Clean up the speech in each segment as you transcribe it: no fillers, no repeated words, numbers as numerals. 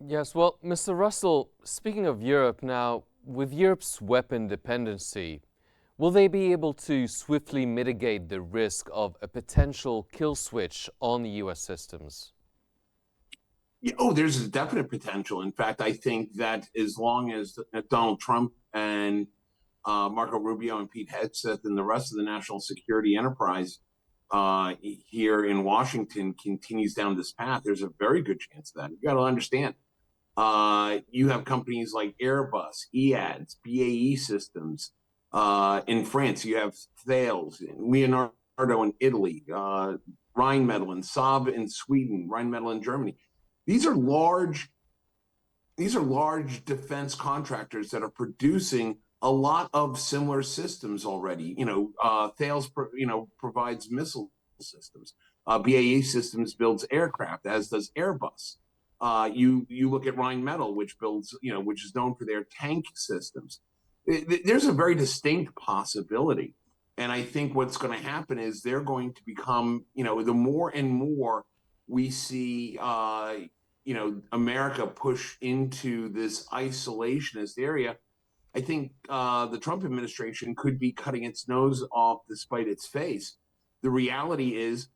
Yes, well, Mr. Russell, speaking of Europe now, with Europe's weapon dependency, will they be able to swiftly mitigate the risk of a potential kill switch on the US systems? Yeah, oh, there's a definite potential. In fact, I think that as long as Donald Trump and Marco Rubio and Pete Hegseth and the rest of the national security enterprise here in Washington continues down this path, there's a very good chance of that. You got to understand, you have companies like Airbus, EADS, BAE Systems in France. You have Thales, Leonardo in Italy, Rheinmetall and Saab in Sweden, Rheinmetall in Germany. These are large these are large defense contractors that are producing a lot of similar systems already. Thales, provides missile systems. BAE Systems builds aircraft, as does Airbus. You look at Rheinmetall, which builds, which is known for their tank systems. There's a very distinct possibility, and I think what's going to happen is they're going to become, the more and more we see, America push into this isolationist area. I think the Trump administration could be cutting its nose off despite its face. The reality is,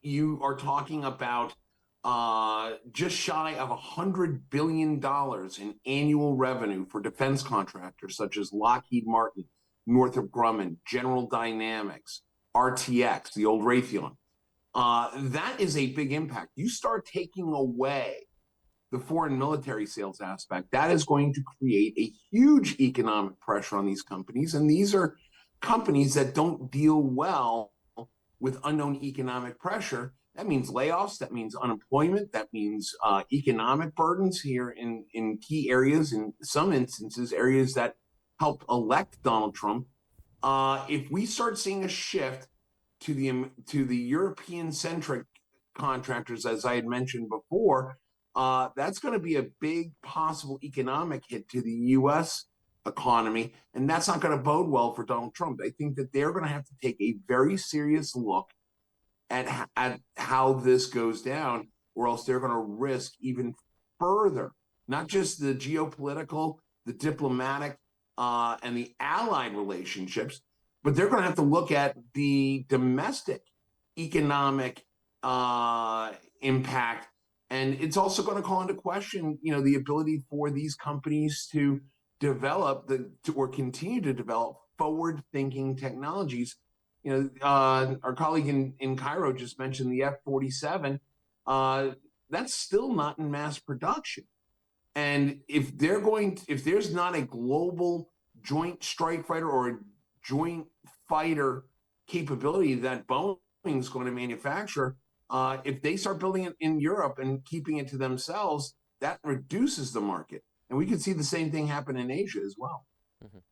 you are talking about just shy of $100 billion in annual revenue for defense contractors such as Lockheed Martin, Northrop Grumman, General Dynamics, RTX, the old Raytheon. That is a big impact. You start taking away the foreign military sales aspect, that is going to create a huge economic pressure on these companies. And these are companies that don't deal well with unknown economic pressure. That means layoffs, that means unemployment, that means economic burdens here in key areas, in some instances, areas that helped elect Donald Trump. If we start seeing a shift to the European centric contractors, as I had mentioned before, that's going to be a big possible economic hit to the U.S. economy, and that's not going to bode well for Donald Trump. I think that they're going to have to take a very serious look at how this goes down, or else they're going to risk even further, not just the geopolitical, the diplomatic, and the allied relationships, but they're going to have to look at the domestic economic impact. And it's also going to call into question, the ability for these companies to develop or continue to develop forward-thinking technologies. Our colleague in Cairo just mentioned the F-47. That's still not in mass production. And if there's not a global joint strike fighter or a joint fighter capability that Boeing's going to manufacture, if they start building it in Europe and keeping it to themselves, that reduces the market. And we could see the same thing happen in Asia as well. Mhm.